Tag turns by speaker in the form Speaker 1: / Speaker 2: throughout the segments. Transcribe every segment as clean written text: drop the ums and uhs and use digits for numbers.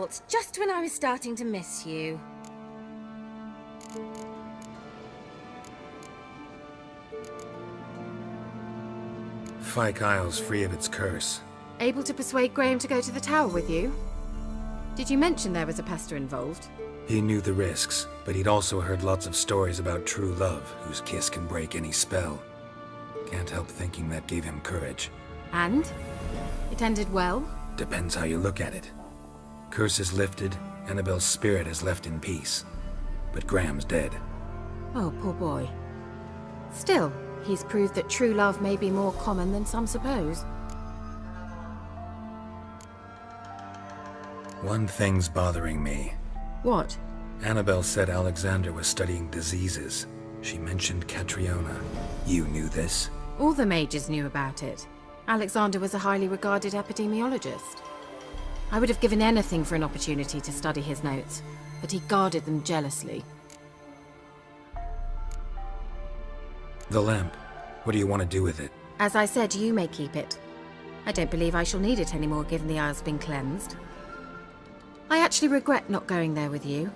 Speaker 1: fault, just when I was starting to miss you.
Speaker 2: Fyke Isle's free of its curse.
Speaker 3: Able to persuade Graham to go to the tower with you? Did you mention there was a pester involved?
Speaker 2: He knew the risks, but he'd also heard lots of stories about true love, whose kiss can break any spell. Can't help thinking that gave him courage.
Speaker 3: And? It ended well?
Speaker 2: Depends how you look at it. Curse is lifted, Annabelle's spirit is left in peace. But Graham's dead.
Speaker 3: Oh, poor boy. Still, he's proved that true love may be more common than some suppose.
Speaker 2: One thing's bothering me.
Speaker 3: What?
Speaker 2: Annabelle said Alexander was studying diseases. She mentioned Catriona. You knew this?
Speaker 3: All the mages knew about it. Alexander was a highly regarded epidemiologist. I would have given anything for an opportunity to study his notes, but he guarded them jealously.
Speaker 2: The lamp. What do you want to do with it?
Speaker 3: As I said, you may keep it. I don't believe I shall need it anymore, given the Isle's been cleansed. I actually regret not going there with you.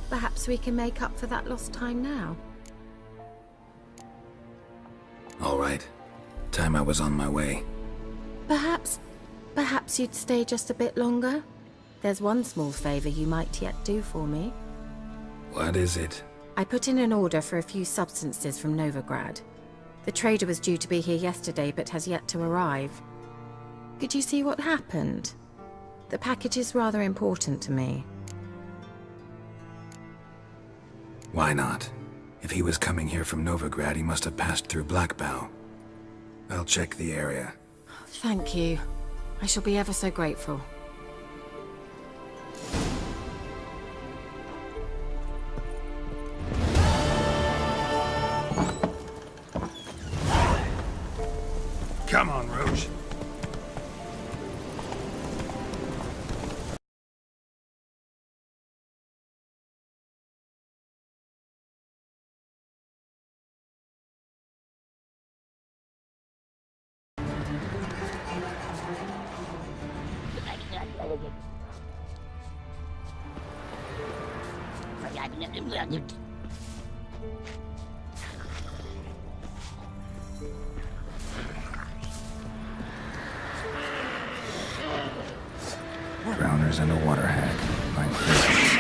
Speaker 3: Perhaps we can make up for that lost time now.
Speaker 2: All right. Time I was on my way.
Speaker 3: Perhaps you'd stay just a bit longer? There's one small favor you might yet do for me.
Speaker 2: What is it?
Speaker 3: I put in an order for a few substances from Novigrad. The trader was due to be here yesterday, but has yet to arrive. Could you see what happened? The package is rather important to me.
Speaker 2: Why not? If he was coming here from Novigrad, he must have passed through Blackbough. I'll check the area.
Speaker 3: Thank you. I shall be ever so grateful.
Speaker 2: Come on, Roche. Drowners and a water hag. My favorites.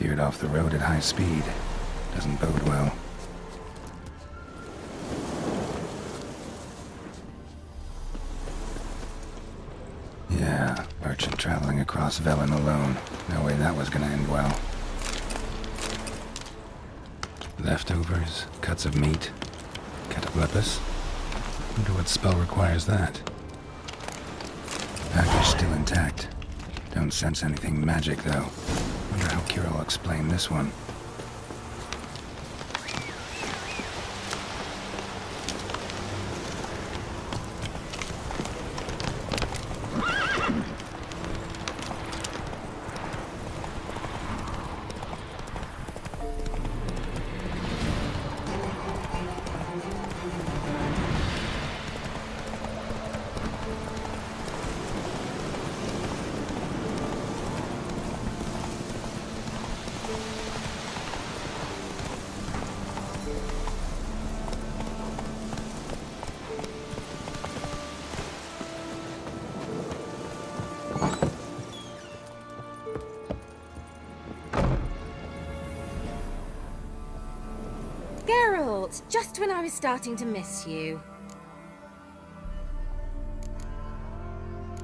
Speaker 2: Veered off the road at high speed. Doesn't bode well. Yeah, merchant traveling across Velen alone. No way that was gonna end well. Leftovers, cuts of meat, cataplepis. Wonder what spell requires that. Package still intact. Don't sense anything magic though. Wonder how Kira will explain this one.
Speaker 1: That's just when I was starting to miss you.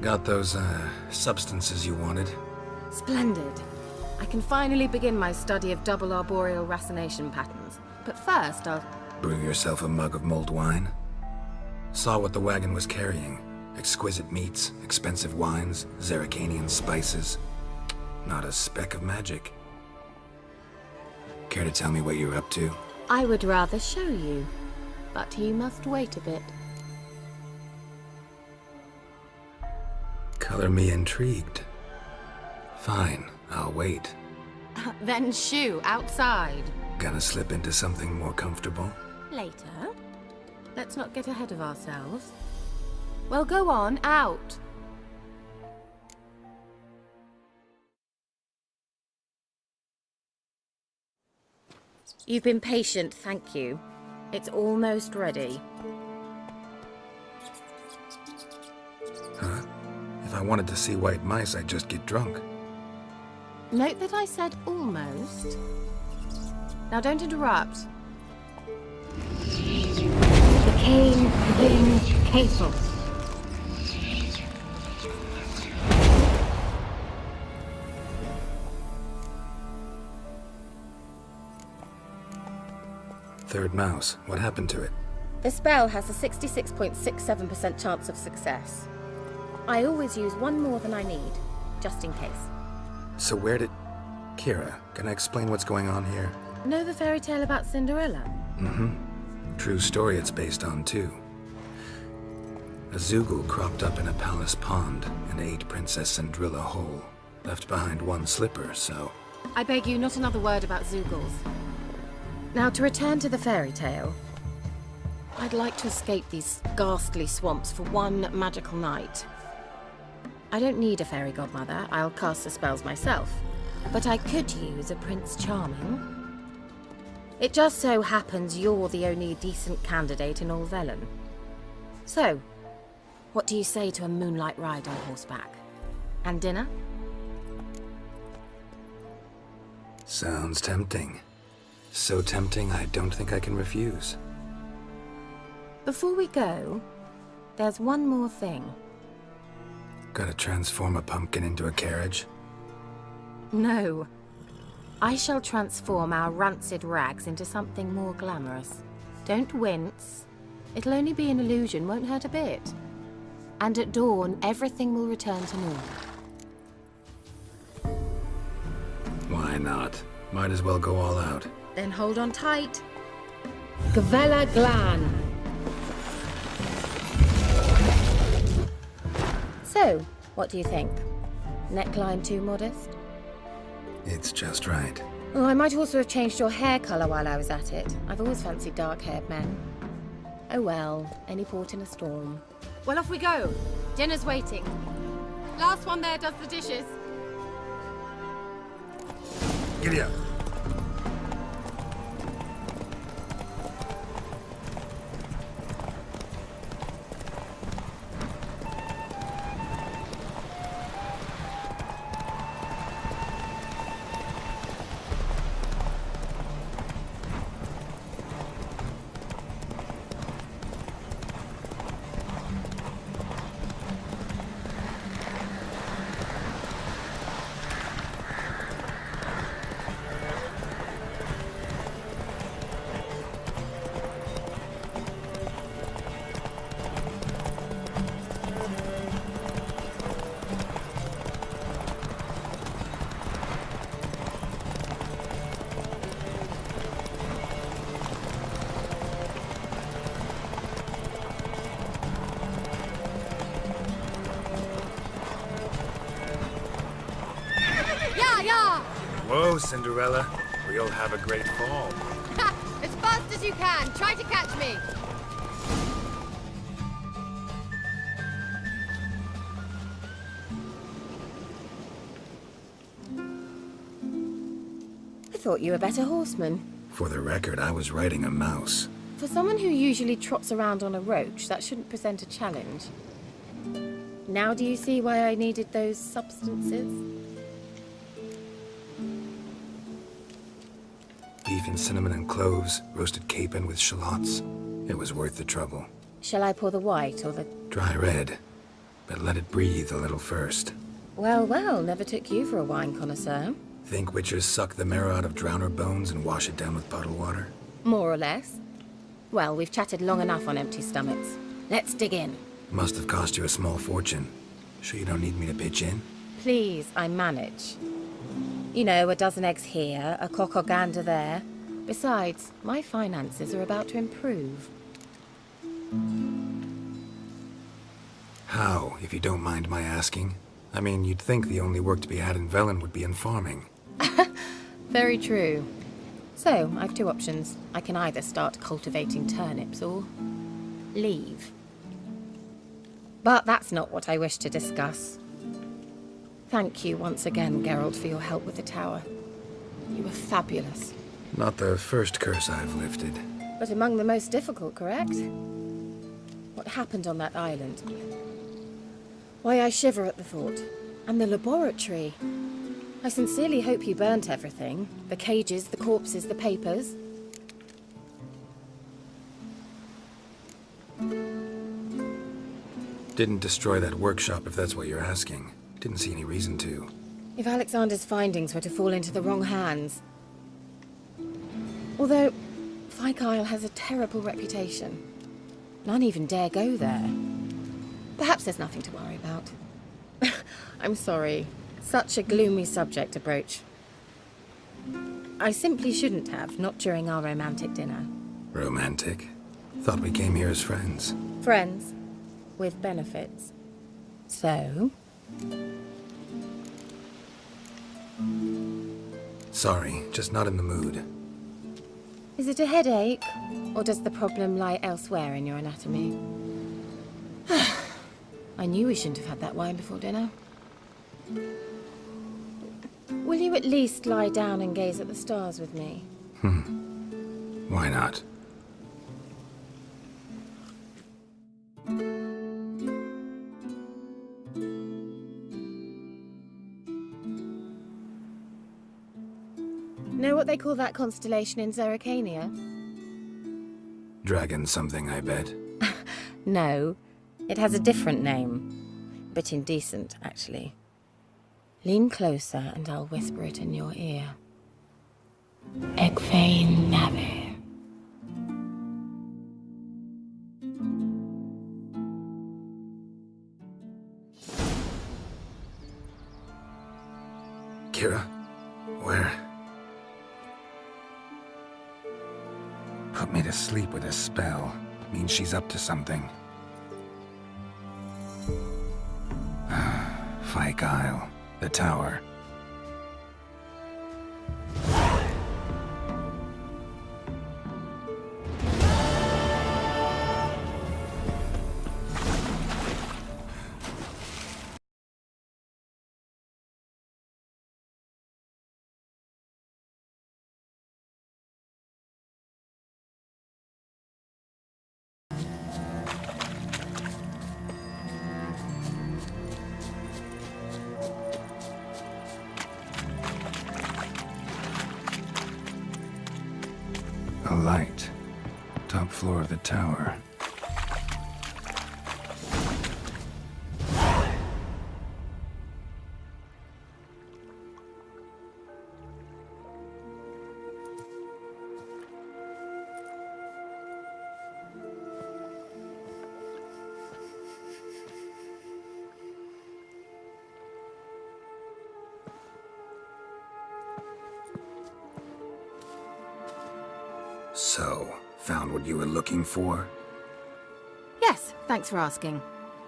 Speaker 2: Got those, substances you wanted?
Speaker 3: Splendid. I can finally begin my study of double arboreal racination patterns. But first, I'll...
Speaker 2: Brew yourself a mug of mulled wine? Saw what the wagon was carrying. Exquisite meats, expensive wines, Zerrikanian spices. Not a speck of magic. Care to tell me what you're up to?
Speaker 3: I would rather show you, but you must wait a bit.
Speaker 2: Color me intrigued. Fine, I'll wait.
Speaker 3: Then shoo, outside.
Speaker 2: Gonna slip into something more comfortable?
Speaker 3: Later. Let's not get ahead of ourselves. Well, go on, out. You've been patient, thank you. It's almost ready.
Speaker 2: Huh? If I wanted to see white mice, I'd just get drunk.
Speaker 3: Note that I said almost. Now don't interrupt.
Speaker 4: The cane begins castle.
Speaker 2: Third mouse. What happened to it?
Speaker 3: The spell has a 66.67% chance of success. I always use one more than I need, just in case.
Speaker 2: So where did... Kira, can I explain what's going on here?
Speaker 3: Know the fairy tale about Cinderella?
Speaker 2: Mm-hmm. True story it's based on, too. A Zoogle cropped up in a palace pond and ate Princess Cinderella whole. Left behind one slipper, so...
Speaker 3: I beg you, not another word about Zoogles. Now, to return to the fairy tale. I'd like to escape these ghastly swamps for one magical night. I don't need a fairy godmother, I'll cast the spells myself. But I could use a Prince Charming. It just so happens you're the only decent candidate in all Velen. So, what do you say to a moonlight ride on horseback? And dinner?
Speaker 2: Sounds tempting. So tempting, I don't think I can refuse.
Speaker 3: Before we go, there's one more thing.
Speaker 2: Gotta transform a pumpkin into a carriage?
Speaker 3: No. I shall transform our rancid rags into something more glamorous. Don't wince. It'll only be an illusion, won't hurt a bit. And at dawn, everything will return to normal.
Speaker 2: Why not? Might as well go all out.
Speaker 3: Then hold on tight. Gavella Glan. So, what do you think? Neckline too modest?
Speaker 2: It's just right.
Speaker 3: Oh, I might also have changed your hair colour while I was at it. I've always fancied dark-haired men. Oh well, any port in a storm. Well, off we go. Dinner's waiting. Last one there does the dishes.
Speaker 2: Giddy up. Whoa, Cinderella. We'll have a great fall.
Speaker 3: Ha! As fast as you can. Try to catch me. I thought you were a better horseman.
Speaker 2: For the record, I was riding a mouse.
Speaker 3: For someone who usually trots around on a roach, that shouldn't present a challenge. Now do you see why I needed those substances?
Speaker 2: Be beef in cinnamon and cloves, roasted capon with shallots. It was worth the trouble.
Speaker 3: Shall I pour the white or the...
Speaker 2: Dry red, but let it breathe a little first.
Speaker 3: Well, well, never took you for a wine connoisseur.
Speaker 2: Think witchers suck the marrow out of drowner bones and wash it down with bottled water?
Speaker 3: More or less. Well, we've chatted long enough on empty stomachs. Let's dig in.
Speaker 2: Must have cost you a small fortune. Sure you don't need me to pitch in?
Speaker 3: Please, I manage. You know, a dozen eggs here, a cock or gander there. Besides, my finances are about to improve.
Speaker 2: How, if you don't mind my asking? I mean, you'd think the only work to be had in Velen would be in farming.
Speaker 3: Very true. So, I've two options. I can either start cultivating turnips or leave. But that's not what I wish to discuss. Thank you once again, Geralt, for your help with the tower. You were fabulous.
Speaker 2: Not the first curse I've lifted.
Speaker 3: But among the most difficult, correct? What happened on that island? Why, I shiver at the thought. And the laboratory. I sincerely hope you burnt everything. The cages, the corpses, the papers.
Speaker 2: Didn't destroy that workshop, if that's what you're asking. Didn't see any reason to.
Speaker 3: If Alexander's findings were to fall into the wrong hands. Although, Fyke Isle has a terrible reputation. None even dare go there. Perhaps there's nothing to worry about. I'm sorry. Such a gloomy subject to broach. I simply shouldn't have, not during our romantic dinner.
Speaker 2: Romantic? Thought we came here as friends.
Speaker 3: Friends. With benefits. So?
Speaker 2: Sorry, just not in the mood.
Speaker 3: Is it a headache? Or does the problem lie elsewhere in your anatomy? I knew we shouldn't have had that wine before dinner. Will you at least lie down and gaze at the stars with me?
Speaker 2: Why not?
Speaker 3: Know what they call that constellation in Zerrikania?
Speaker 2: Dragon something, I bet.
Speaker 3: No, it has a different name. Bit indecent, actually. Lean closer and I'll whisper it in your ear. Egfain Nave.
Speaker 2: Kira? Where? Put me to sleep with a spell. Means she's up to something. Fyke Isle. The tower. A light. Top floor of the tower. So, found what you were looking for?
Speaker 3: Yes, thanks for asking.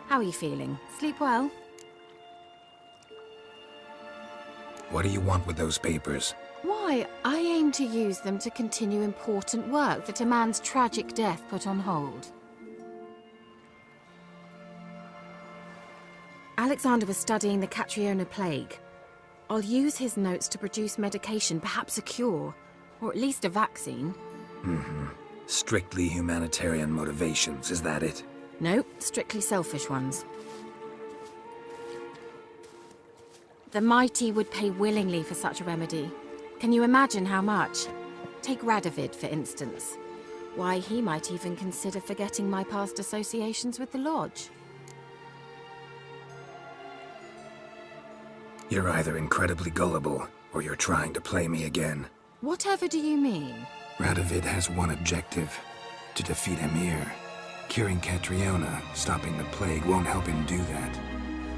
Speaker 3: How are you feeling? Sleep well?
Speaker 2: What do you want with those papers?
Speaker 3: Why, I aim to use them to continue important work that a man's tragic death put on hold. Alexander was studying the Catriona plague. I'll use his notes to produce medication, perhaps a cure, or at least a vaccine.
Speaker 2: Strictly humanitarian motivations, is that it?
Speaker 3: No, strictly selfish ones. The mighty would pay willingly for such a remedy. Can you imagine how much? Take Radovid, for instance. Why, he might even consider forgetting my past associations with the Lodge.
Speaker 2: You're either incredibly gullible, or you're trying to play me again.
Speaker 3: Whatever do you mean?
Speaker 2: Radovid has one objective: to defeat Emhyr. Curing Catriona, stopping the plague, won't help him do that.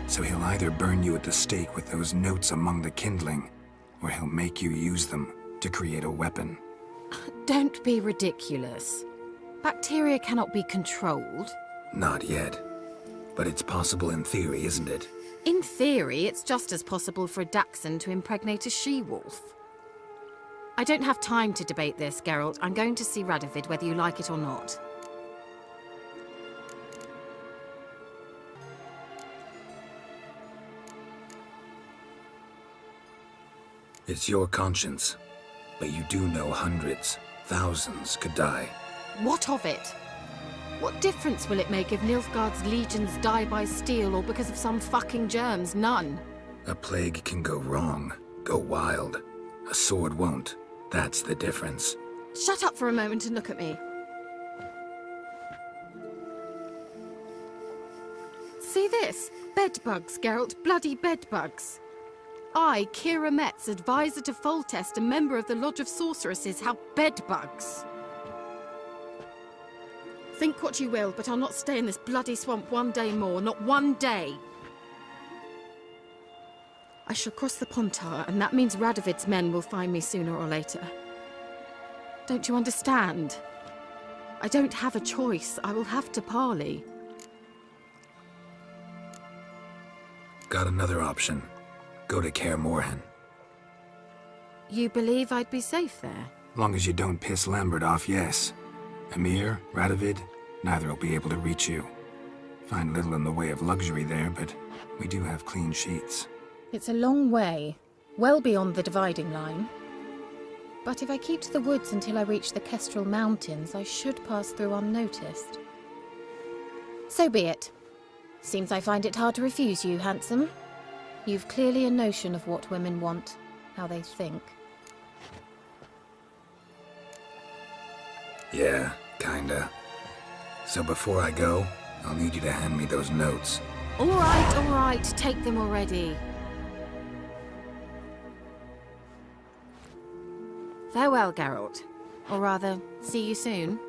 Speaker 2: So he'll either burn you at the stake with those notes among the kindling, or he'll make you use them to create a weapon.
Speaker 3: Don't be ridiculous. Bacteria cannot be controlled.
Speaker 2: Not yet. But it's possible in theory, isn't it?
Speaker 3: In theory, it's just as possible for a Dachshund to impregnate a she-wolf. I don't have time to debate this, Geralt. I'm going to see Radovid whether you like it or not.
Speaker 2: It's your conscience. But you do know hundreds, thousands could die.
Speaker 3: What of it? What difference will it make if Nilfgaard's legions die by steel or because of some fucking germs? None.
Speaker 2: A plague can go wrong, go wild. A sword won't. That's the difference.
Speaker 3: Shut up for a moment and look at me. See this? Bedbugs, Geralt. Bloody bedbugs. I, Kira Metz, advisor to Foltest, a member of the Lodge of Sorceresses, have bedbugs. Think what you will, but I'll not stay in this bloody swamp one day more. Not one day. I shall cross the Pontar, and that means Radovid's men will find me sooner or later. Don't you understand? I don't have a choice. I will have to parley.
Speaker 2: Got another option. Go to Kaer Morhen.
Speaker 3: You believe I'd be safe there?
Speaker 2: Long as you don't piss Lambert off, yes. Emhyr, Radovid, neither will be able to reach you. Find little in the way of luxury there, but we do have clean sheets.
Speaker 3: It's a long way, well beyond the dividing line. But if I keep to the woods until I reach the Kestrel Mountains, I should pass through unnoticed. So be it. Seems I find it hard to refuse you, handsome. You've clearly a notion of what women want, how they think.
Speaker 2: Yeah, kinda. So before I go, I'll need you to hand me those notes.
Speaker 3: All right, take them already. Farewell, Geralt. Or rather, see you soon.